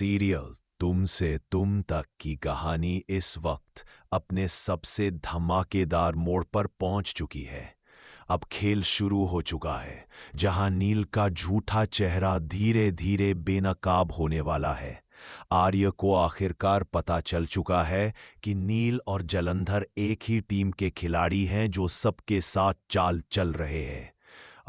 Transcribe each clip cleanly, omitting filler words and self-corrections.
Serial तुम से तुम तक की कहानी इस वक्त अपने सबसे धमाकेदार मोड़ पर पहुंच चुकी है। अब खेल शुरू हो चुका है, जहां नील का झूठा चेहरा धीरे धीरे बेनकाब होने वाला है। आर्य को आखिरकार पता चल चुका है कि नील और जलंधर एक ही टीम के खिलाड़ी हैं जो सबके साथ चाल चल रहे हैं।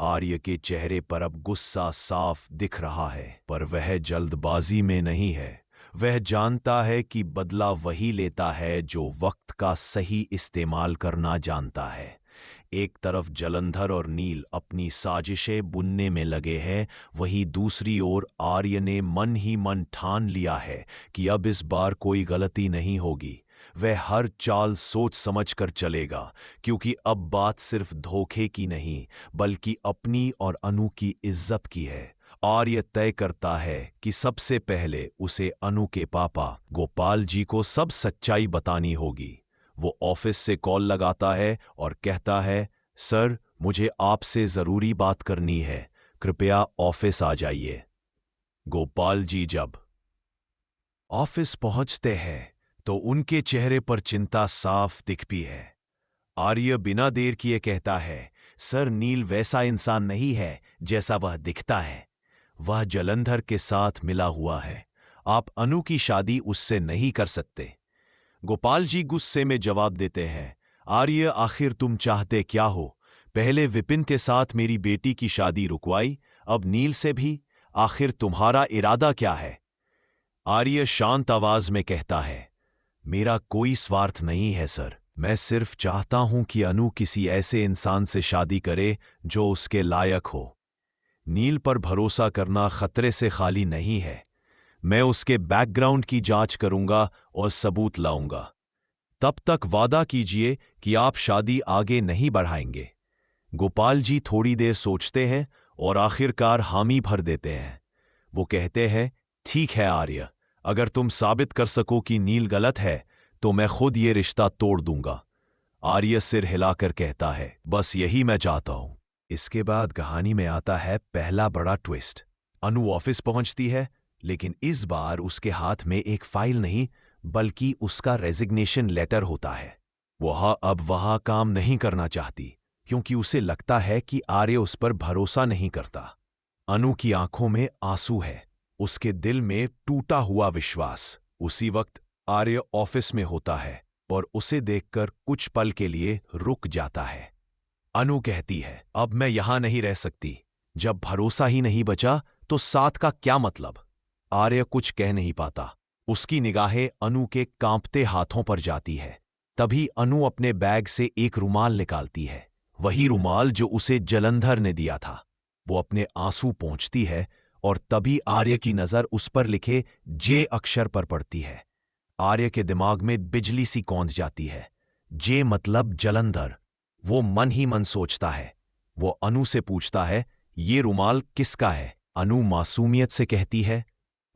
आर्य के चेहरे पर अब गुस्सा साफ दिख रहा है, पर वह जल्दबाजी में नहीं है। वह जानता है कि बदला वही लेता है जो वक्त का सही इस्तेमाल करना जानता है। एक तरफ जलंधर और नील अपनी साजिशें बुनने में लगे हैं, वहीं दूसरी ओर आर्य ने मन ही मन ठान लिया है कि अब इस बार कोई गलती नहीं होगी। वह हर चाल सोच समझ कर चलेगा, क्योंकि अब बात सिर्फ धोखे की नहीं बल्कि अपनी और अनु की इज्जत की है। आर्य तय करता है कि सबसे पहले उसे अनु के पापा गोपाल जी को सब सच्चाई बतानी होगी। वो ऑफिस से कॉल लगाता है और कहता है, सर, मुझे आपसे जरूरी बात करनी है, कृपया ऑफिस आ जाइए। गोपाल जी जब ऑफिस पहुंचते हैं तो उनके चेहरे पर चिंता साफ दिखती है। आर्य बिना देर किए कहता है, सर, नील वैसा इंसान नहीं है जैसा वह दिखता है। वह जलंधर के साथ मिला हुआ है। आप अनु की शादी उससे नहीं कर सकते। गोपाल जी गुस्से में जवाब देते हैं, आर्य, आखिर तुम चाहते क्या हो? पहले विपिन के साथ मेरी बेटी की शादी रुकवाई, अब नील से भी। आखिर तुम्हारा इरादा क्या है? आर्य शांत आवाज में कहता है, मेरा कोई स्वार्थ नहीं है सर। मैं सिर्फ चाहता हूं कि अनु किसी ऐसे इंसान से शादी करे जो उसके लायक हो। नील पर भरोसा करना खतरे से खाली नहीं है। मैं उसके बैकग्राउंड की जांच करूंगा और सबूत लाऊंगा। तब तक वादा कीजिए कि आप शादी आगे नहीं बढ़ाएंगे। गोपाल जी थोड़ी देर सोचते हैं और आखिरकार हामी भर देते हैं। वो कहते हैं, ठीक है आर्य, अगर तुम साबित कर सको कि नील गलत है तो मैं खुद ये रिश्ता तोड़ दूंगा। आर्य सिर हिलाकर कहता है, बस यही मैं चाहता हूं। इसके बाद कहानी में आता है पहला बड़ा ट्विस्ट। अनु ऑफिस पहुंचती है, लेकिन इस बार उसके हाथ में एक फाइल नहीं बल्कि उसका रेजिग्नेशन लेटर होता है। वह अब वहां काम नहीं करना चाहती, क्योंकि उसे लगता है कि आर्य उस पर भरोसा नहीं करता। अनु की आंखों में आंसू है, उसके दिल में टूटा हुआ विश्वास। उसी वक्त आर्य ऑफिस में होता है और उसे देखकर कुछ पल के लिए रुक जाता है। अनु कहती है, अब मैं यहां नहीं रह सकती। जब भरोसा ही नहीं बचा तो साथ का क्या मतलब? आर्य कुछ कह नहीं पाता। उसकी निगाहें अनु के कांपते हाथों पर जाती है। तभी अनु अपने बैग से एक रुमाल निकालती है, वही रुमाल जो उसे जलंधर ने दिया था। वो अपने आंसू पोंछती है और तभी आर्य की नजर उस पर लिखे जे अक्षर पर पड़ती है। आर्य के दिमाग में बिजली सी कौंध जाती है। जे मतलब जलंधर। वो मन ही मन सोचता है। वो अनु से पूछता है, ये रुमाल किसका है? अनु मासूमियत से कहती है,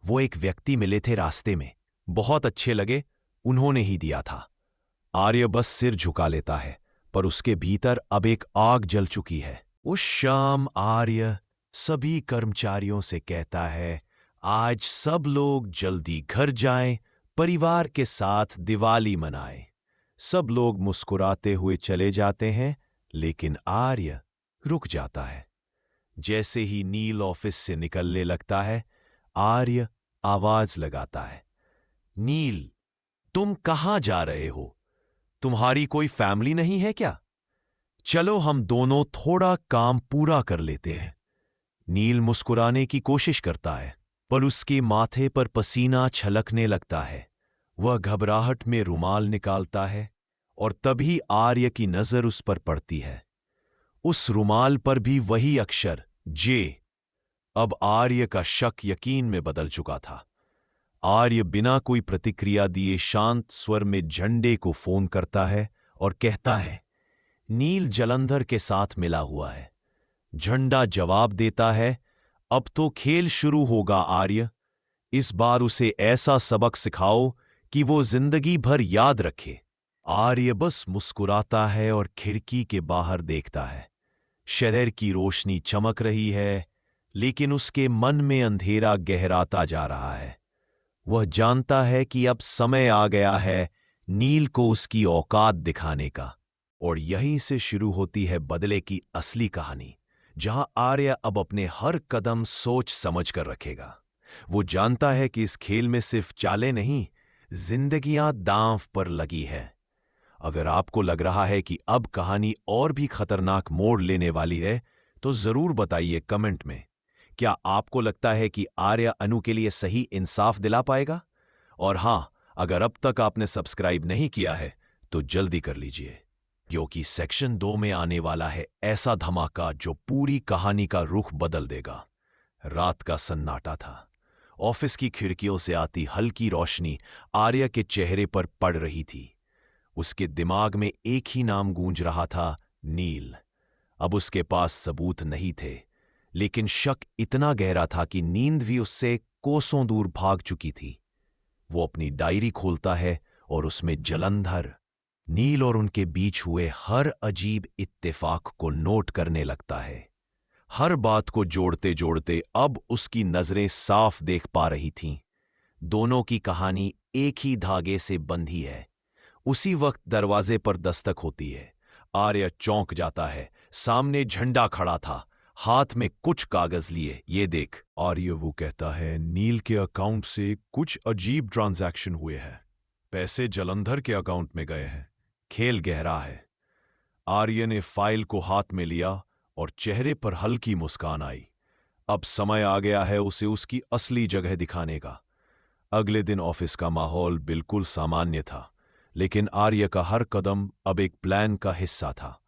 वो एक व्यक्ति मिले थे रास्ते में, बहुत अच्छे लगे, उन्होंने ही दिया था। आर्य बस सिर झुका लेता है, पर उसके भीतर अब एक आग जल चुकी है। उस शाम आर्य सभी कर्मचारियों से कहता है, आज सब लोग जल्दी घर जाएं, परिवार के साथ दिवाली मनाएं। सब लोग मुस्कुराते हुए चले जाते हैं, लेकिन आर्य रुक जाता है। जैसे ही नील ऑफिस से निकलने लगता है, आर्य आवाज लगाता है, नील, तुम कहां जा रहे हो? तुम्हारी कोई फैमिली नहीं है क्या? चलो हम दोनों थोड़ा काम पूरा कर लेते हैं। नील मुस्कुराने की कोशिश करता है, पर उसके माथे पर पसीना छलकने लगता है। वह घबराहट में रुमाल निकालता है और तभी आर्य की नजर उस पर पड़ती है। उस रुमाल पर भी वही अक्षर जे। अब आर्य का शक यकीन में बदल चुका था। आर्य बिना कोई प्रतिक्रिया दिए शांत स्वर में झंडे को फोन करता है और कहता है, नील जलंधर के साथ मिला हुआ है। झंडा जवाब देता है, अब तो खेल शुरू होगा आर्य। इस बार उसे ऐसा सबक सिखाओ कि वो जिंदगी भर याद रखे। आर्य बस मुस्कुराता है और खिड़की के बाहर देखता है। शहर की रोशनी चमक रही है, लेकिन उसके मन में अंधेरा गहराता जा रहा है। वह जानता है कि अब समय आ गया है नील को उसकी औकात दिखाने का। और यहीं से शुरू होती है बदले की असली कहानी, जहां आर्य अब अपने हर कदम सोच समझ कर रखेगा। वो जानता है कि इस खेल में सिर्फ चालें नहीं, जिंदगियां दांव पर लगी है। अगर आपको लग रहा है कि अब कहानी और भी खतरनाक मोड़ लेने वाली है, तो जरूर बताइए कमेंट में। क्या आपको लगता है कि आर्य अनु के लिए सही इंसाफ दिला पाएगा? और हां, अगर अब तक आपने सब्सक्राइब नहीं किया है तो जल्दी कर लीजिए, क्योंकि सेक्शन 2 में आने वाला है ऐसा धमाका जो पूरी कहानी का रुख बदल देगा। रात का सन्नाटा था। ऑफिस की खिड़कियों से आती हल्की रोशनी आर्य के चेहरे पर पड़ रही थी। उसके दिमाग में एक ही नाम गूंज रहा था, नील। अब उसके पास सबूत नहीं थे, लेकिन शक इतना गहरा था कि नींद भी उससे कोसों दूर भाग चुकी थी। वो अपनी डायरी खोलता है और उसमें जलंधर, नील और उनके बीच हुए हर अजीब इत्तेफाक को नोट करने लगता है। हर बात को जोड़ते जोड़ते अब उसकी नजरें साफ देख पा रही थीं। दोनों की कहानी एक ही धागे से बंधी है। उसी वक्त दरवाजे पर दस्तक होती है। आर्य चौंक जाता है। सामने झंडा खड़ा था, हाथ में कुछ कागज लिए। ये देख, आर्य वो कहता है, नील के अकाउंट से कुछ अजीब ट्रांजैक्शन हुए हैं। पैसे जलंधर के अकाउंट में गए हैं। खेल गहरा है। आर्य ने फाइल को हाथ में लिया और चेहरे पर हल्की मुस्कान आई। अब समय आ गया है उसे उसकी असली जगह दिखाने का। अगले दिन ऑफिस का माहौल बिल्कुल सामान्य था, लेकिन आर्य का हर कदम अब एक प्लान का हिस्सा था।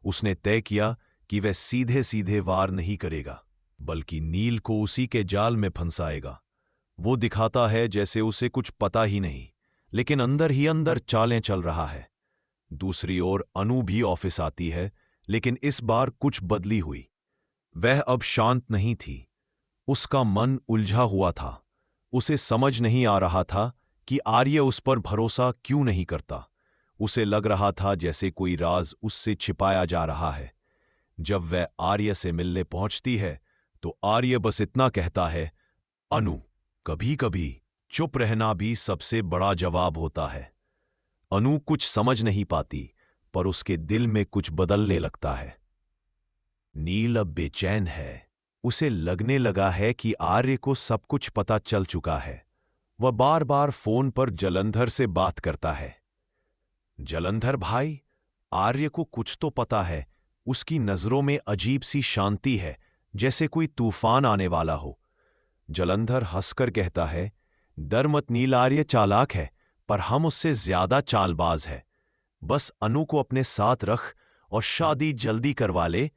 उसने तय किया कि वह सीधे सीधे वार नहीं करेगा, बल्कि नील को उसी के जाल में फंसाएगा। वो दिखाता है जैसे उसे कुछ पता ही नहीं, लेकिन अंदर ही अंदर चालें चल रहा है। दूसरी ओर अनु भी ऑफिस आती है, लेकिन इस बार कुछ बदली हुई। वह अब शांत नहीं थी। उसका मन उलझा हुआ था। उसे समझ नहीं आ रहा था कि आर्य उस पर भरोसा क्यों नहीं करता। उसे लग रहा था जैसे कोई राज उससे छिपाया जा रहा है। जब वह आर्य से मिलने पहुंचती है तो आर्य बस इतना कहता है, अनु, कभी कभी चुप रहना भी सबसे बड़ा जवाब होता है। अनु कुछ समझ नहीं पाती, पर उसके दिल में कुछ बदलने लगता है। नील अब बेचैन है। उसे लगने लगा है कि आर्य को सब कुछ पता चल चुका है। वह बार बार फोन पर जलंधर से बात करता है। जलंधर भाई, आर्य को कुछ तो पता है। उसकी नजरों में अजीब सी शांति है, जैसे कोई तूफान आने वाला हो। जलंधर हंसकर कहता है, डर मत नील, आर्य चालाक है, पर हम उससे ज्यादा चालबाज है। बस अनु को अपने साथ रख और शादी जल्दी करवा ले,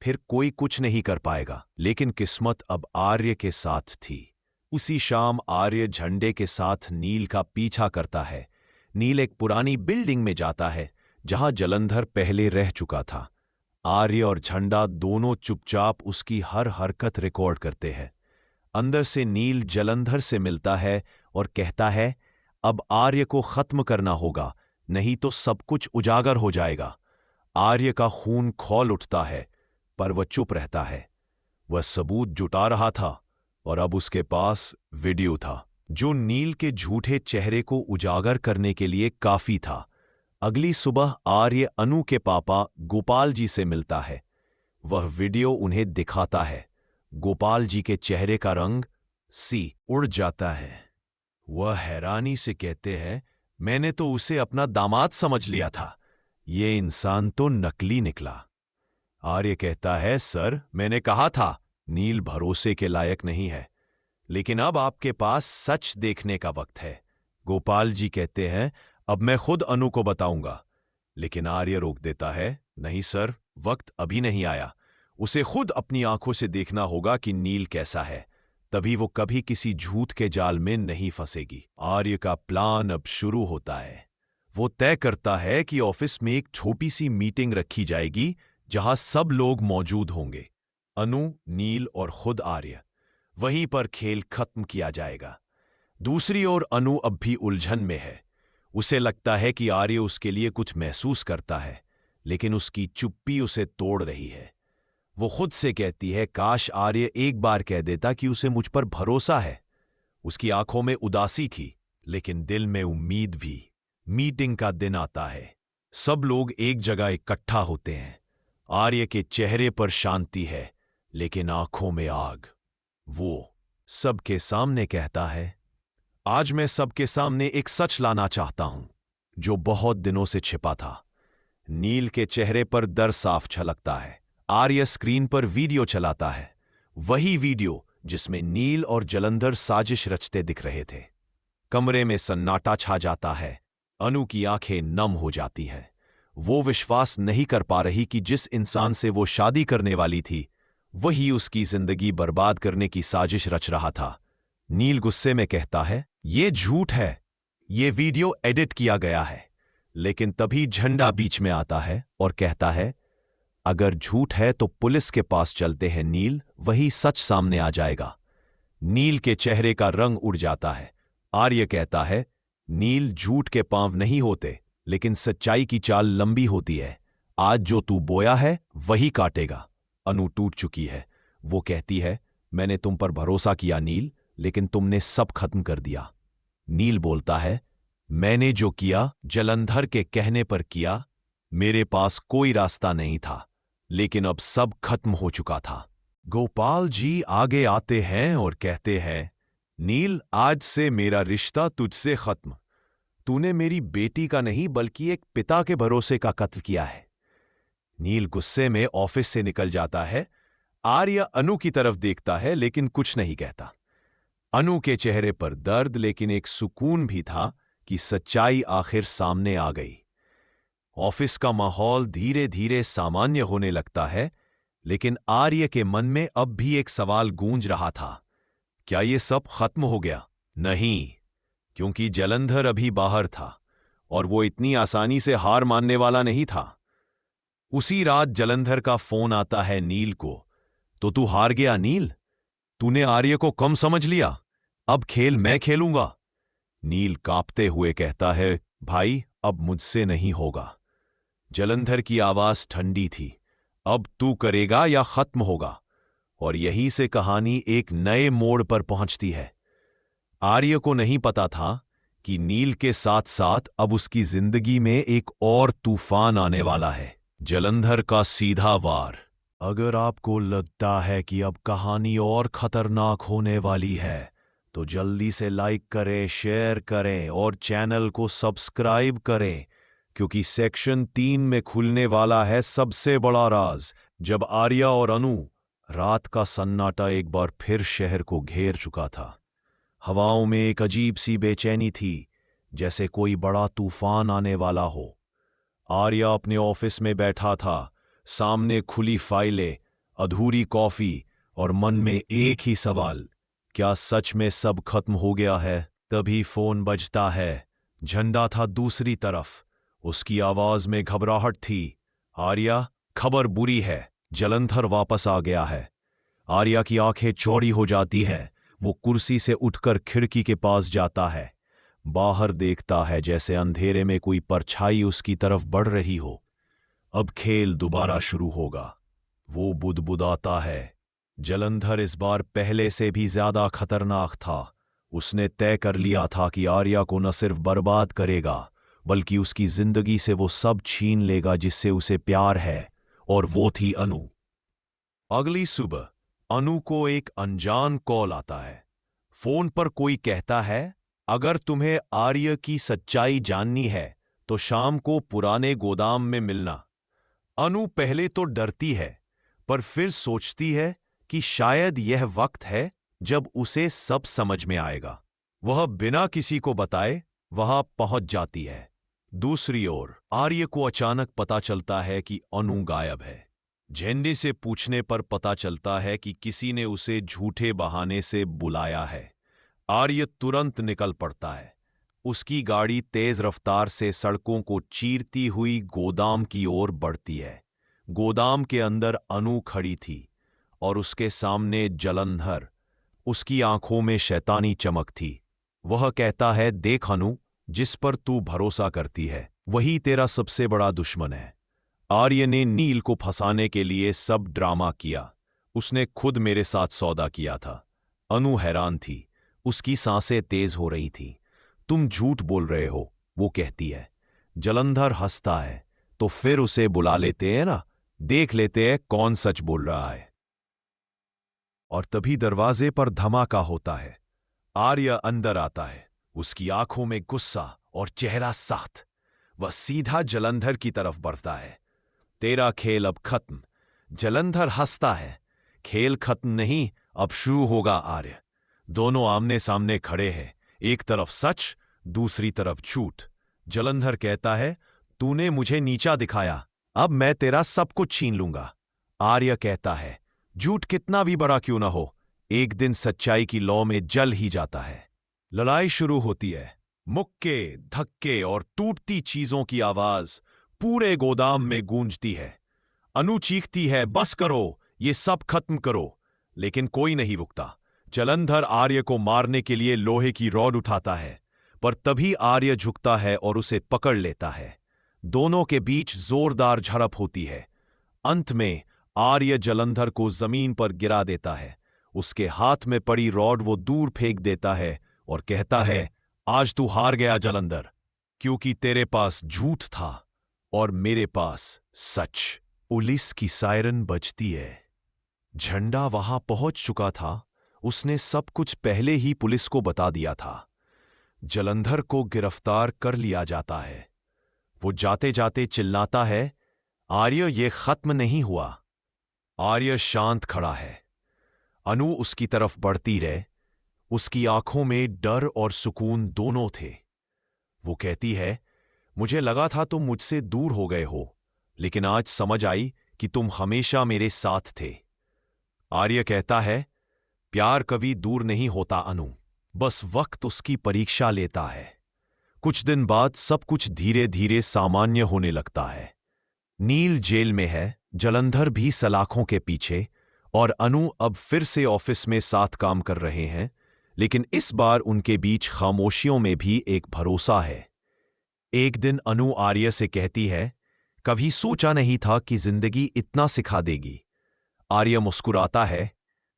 फिर कोई कुछ नहीं कर पाएगा। लेकिन किस्मत अब आर्य के साथ थी। उसी शाम आर्य झंडे के साथ नील का पीछा करता है। नील एक पुरानी बिल्डिंग में जाता है, जहां जलंधर पहले रह चुका था। आर्य और झंडा दोनों चुपचाप उसकी हर हरकत रिकॉर्ड करते हैं। अंदर से नील जलंधर से मिलता है और कहता है, अब आर्य को खत्म करना होगा, नहीं तो सब कुछ उजागर हो जाएगा। आर्य का खून खौल उठता है, पर वह चुप रहता है। वह सबूत जुटा रहा था और अब उसके पास वीडियो था, जो नील के झूठे चेहरे को उजागर करने के लिए काफी था। अगली सुबह आर्य अनु के पापा गोपाल जी से मिलता है। वह वीडियो उन्हें दिखाता है। गोपाल जी के चेहरे का रंग उड़ जाता है। वह हैरानी से कहते हैं, मैंने तो उसे अपना दामाद समझ लिया था, ये इंसान तो नकली निकला। आर्य कहता है, सर, मैंने कहा था नील भरोसे के लायक नहीं है, लेकिन अब आपके पास सच देखने का वक्त है। गोपाल जी कहते हैं, अब मैं खुद अनु को बताऊंगा। लेकिन आर्य रोक देता है, नहीं सर, वक्त अभी नहीं आया। उसे खुद अपनी आंखों से देखना होगा कि नील कैसा है, तभी वो कभी किसी झूठ के जाल में नहीं फंसेगी। आर्य का प्लान अब शुरू होता है। वो तय करता है कि ऑफिस में एक छोटी सी मीटिंग रखी जाएगी, जहां सब लोग मौजूद होंगे, अनु, नील और खुद आर्य। वहीं पर खेल खत्म किया जाएगा। दूसरी ओर अनु अब भी उलझन में है। उसे लगता है कि आर्य उसके लिए कुछ महसूस करता है, लेकिन उसकी चुप्पी उसे तोड़ रही है। वो खुद से कहती है, काश आर्य एक बार कह देता कि उसे मुझ पर भरोसा है। उसकी आंखों में उदासी थी, लेकिन दिल में उम्मीद भी। मीटिंग का दिन आता है। सब लोग एक जगह इकट्ठा होते हैं। आर्य के चेहरे पर शांति है, लेकिन आंखों में आग। वो सबके सामने कहता है, आज मैं सबके सामने एक सच लाना चाहता हूं, जो बहुत दिनों से छिपा था। नील के चेहरे पर डर साफ झलकता है। आर्य स्क्रीन पर वीडियो चलाता है, वही वीडियो जिसमें नील और जलंधर साजिश रचते दिख रहे थे। कमरे में सन्नाटा छा जाता है। अनु की आंखें नम हो जाती हैं। वो विश्वास नहीं कर पा रही कि जिस इंसान से वो शादी करने वाली थी, वही उसकी जिंदगी बर्बाद करने की साजिश रच रहा था। नील गुस्से में कहता है, ये झूठ है, ये वीडियो एडिट किया गया है। लेकिन तभी झंडा बीच में आता है और कहता है, अगर झूठ है तो पुलिस के पास चलते हैं नील, वही सच सामने आ जाएगा। नील के चेहरे का रंग उड़ जाता है। आर्य कहता है, नील, झूठ के पांव नहीं होते, लेकिन सच्चाई की चाल लंबी होती है। आज जो तू बोया है वही काटेगा। अनु टूट चुकी है। वो कहती है, मैंने तुम पर भरोसा किया नील, लेकिन तुमने सब खत्म कर दिया। नील बोलता है, मैंने जो किया जलंधर के कहने पर किया। मेरे पास कोई रास्ता नहीं था, लेकिन अब सब खत्म हो चुका था। गोपाल जी आगे आते हैं और कहते हैं, नील, आज से मेरा रिश्ता तुझसे खत्म। तूने मेरी बेटी का नहीं बल्कि एक पिता के भरोसे का कत्ल किया है। नील गुस्से में ऑफिस से निकल जाता है। आर्य अनु की तरफ देखता है, लेकिन कुछ नहीं कहता। अनु के चेहरे पर दर्द, लेकिन एक सुकून भी था कि सच्चाई आखिर सामने आ गई। ऑफिस का माहौल धीरे धीरे सामान्य होने लगता है, लेकिन आर्य के मन में अब भी एक सवाल गूंज रहा था, क्या ये सब खत्म हो गया? नहीं, क्योंकि जलंधर अभी बाहर था और वो इतनी आसानी से हार मानने वाला नहीं था। उसी रात जलंधर का फोन आता है नील को। तो तू हार गया नील? तूने आर्य को कम समझ लिया? अब खेल मैं खेलूंगा। नील कांपते हुए कहता है, भाई, अब मुझसे नहीं होगा। जलंधर की आवाज ठंडी थी। अब तू करेगा या खत्म होगा? और यहीं से कहानी एक नए मोड़ पर पहुंचती है। आर्य को नहीं पता था कि नील के साथ साथ अब उसकी जिंदगी में एक और तूफान आने वाला है। जलंधर का सीधा वार। अगर आपको लगता है कि अब कहानी और खतरनाक होने वाली है, तो जल्दी से लाइक करें, शेयर करें और चैनल को सब्सक्राइब करें, क्योंकि सेक्शन 3 में खुलने वाला है सबसे बड़ा राज। जब आर्य और अनु। रात का सन्नाटा एक बार फिर शहर को घेर चुका था। हवाओं में एक अजीब सी बेचैनी थी, जैसे कोई बड़ा तूफान आने वाला हो। आर्य अपने ऑफिस में बैठा था, सामने खुली फाइलें, अधूरी कॉफी और मन में एक ही सवाल, क्या सच में सब खत्म हो गया है? तभी फोन बजता है। झंडा था दूसरी तरफ। उसकी आवाज में घबराहट थी। आर्य, खबर बुरी है, जलंधर वापस आ गया है। आर्य की आंखें चौड़ी हो जाती है। वो कुर्सी से उठकर खिड़की के पास जाता है। बाहर देखता है, जैसे अंधेरे में कोई परछाई उसकी तरफ बढ़ रही हो। अब खेल दोबारा शुरू होगा। वो बुदबुदाता है। जलंधर इस बार पहले से भी ज्यादा खतरनाक था। उसने तय कर लिया था कि आर्य को न सिर्फ बर्बाद करेगा, बल्कि उसकी जिंदगी से वो सब छीन लेगा जिससे उसे प्यार है, और वो थी अनु। अगली सुबह अनु को एक अनजान कॉल आता है। फोन पर कोई कहता है, अगर तुम्हें आर्य की सच्चाई जाननी है तो शाम को पुराने गोदाम में मिलना। अनु पहले तो डरती है, पर फिर सोचती है कि शायद यह वक्त है जब उसे सब समझ में आएगा। वह बिना किसी को बताए वहां पहुंच जाती है। दूसरी ओर आर्य को अचानक पता चलता है कि अनु गायब है। झंडे से पूछने पर पता चलता है कि किसी ने उसे झूठे बहाने से बुलाया है। आर्य तुरंत निकल पड़ता है। उसकी गाड़ी तेज रफ्तार से सड़कों को चीरती हुई गोदाम की ओर बढ़ती है। गोदाम के अंदर अनु खड़ी थी और उसके सामने जलंधर। उसकी आंखों में शैतानी चमक थी। वह कहता है, देख अनु, जिस पर तू भरोसा करती है वही तेरा सबसे बड़ा दुश्मन है। आर्य ने नील को फंसाने के लिए सब ड्रामा किया। उसने खुद मेरे साथ सौदा किया था। अनु हैरान थी। उसकी सांसें तेज हो रही थी। तुम झूठ बोल रहे हो, वो कहती है। जलंधर हंसता है। तो फिर उसे बुला लेते हैं ना, देख लेते हैं कौन सच बोल रहा है। और तभी दरवाजे पर धमाका होता है। आर्य अंदर आता है। उसकी आंखों में गुस्सा और चेहरा सख्त। वह सीधा जलंधर की तरफ बढ़ता है। तेरा खेल अब खत्म। जलंधर हंसता है। खेल खत्म नहीं, अब शुरू होगा आर्य। दोनों आमने सामने खड़े हैं, एक तरफ सच, दूसरी तरफ झूठ। जलंधर कहता है, तूने मुझे नीचा दिखाया, अब मैं तेरा सब कुछ छीन लूंगा। आर्य कहता है, झूठ कितना भी बड़ा क्यों ना हो, एक दिन सच्चाई की लौ में जल ही जाता है। लड़ाई शुरू होती है। मुक्के, धक्के और टूटती चीजों की आवाज पूरे गोदाम में गूंजती है। अनु चीखती है, बस करो, ये सब खत्म करो। लेकिन कोई नहीं रुकता। जलंधर आर्य को मारने के लिए लोहे की रॉड उठाता है, पर तभी आर्य झुकता है और उसे पकड़ लेता है। दोनों के बीच जोरदार झड़प होती है। अंत में आर्य जलंधर को जमीन पर गिरा देता है। उसके हाथ में पड़ी रॉड वो दूर फेंक देता है और कहता है, आज तू हार गया जलंधर, क्योंकि तेरे पास झूठ था और मेरे पास सच। पुलिस की सायरन बजती है। झंडा वहां पहुंच चुका था। उसने सब कुछ पहले ही पुलिस को बता दिया था। जलंधर को गिरफ्तार कर लिया जाता है। वो जाते जाते चिल्लाता है, आर्य ये खत्म नहीं हुआ। आर्य शांत खड़ा है। अनु उसकी तरफ बढ़ती रहे। उसकी आंखों में डर और सुकून दोनों थे। वो कहती है, मुझे लगा था तुम मुझसे दूर हो गए हो, लेकिन आज समझ आई कि तुम हमेशा मेरे साथ थे। आर्य कहता है, प्यार कभी दूर नहीं होता अनु, बस वक्त उसकी परीक्षा लेता है। कुछ दिन बाद सब कुछ धीरे धीरे सामान्य होने लगता है। नील जेल में है, जलंधर भी सलाखों के पीछे, और अनु अब फिर से ऑफिस में साथ काम कर रहे हैं, लेकिन इस बार उनके बीच खामोशियों में भी एक भरोसा है। एक दिन अनु आर्य से कहती है, कभी सोचा नहीं था कि जिंदगी इतना सिखा देगी। आर्य मुस्कुराता है,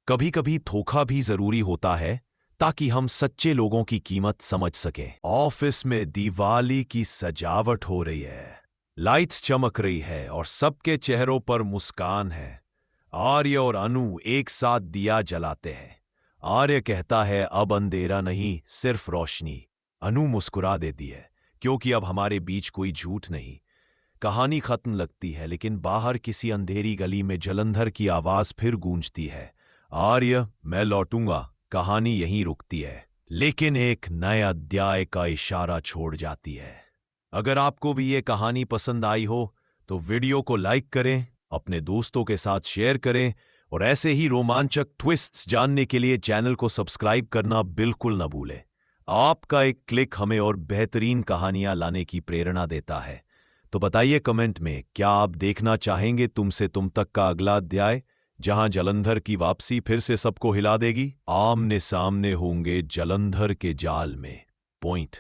कभी कभी धोखा भी जरूरी होता है, ताकि हम सच्चे लोगों की कीमत समझ सकें। ऑफिस में दिवाली की सजावट हो रही है। लाइट्स चमक रही है और सबके चेहरों पर मुस्कान है। आर्य और अनु एक साथ दिया जलाते हैं। आर्य कहता है, अब अंधेरा नहीं, सिर्फ रोशनी। अनु मुस्कुरा देती है, क्योंकि अब हमारे बीच कोई झूठ नहीं। कहानी खत्म लगती है, लेकिन बाहर किसी अंधेरी गली में जलंधर की आवाज फिर गूंजती है, आर्य मैं लौटूंगा। कहानी यहीं रुकती है, लेकिन एक नए अध्याय का इशारा छोड़ जाती है। अगर आपको भी ये कहानी पसंद आई हो तो वीडियो को लाइक करें, अपने दोस्तों के साथ शेयर करें, और ऐसे ही रोमांचक ट्विस्ट्स जानने के लिए चैनल को सब्सक्राइब करना बिल्कुल न भूलें। आपका एक क्लिक हमें और बेहतरीन कहानियां लाने की प्रेरणा देता है। तो बताइए कमेंट में, क्या आप देखना चाहेंगे तुमसे तुम तक का अगला अध्याय, जहां जलंधर की वापसी फिर से सबको हिला देगी। आमने सामने होंगे जलंधर के जाल में। पॉइंट।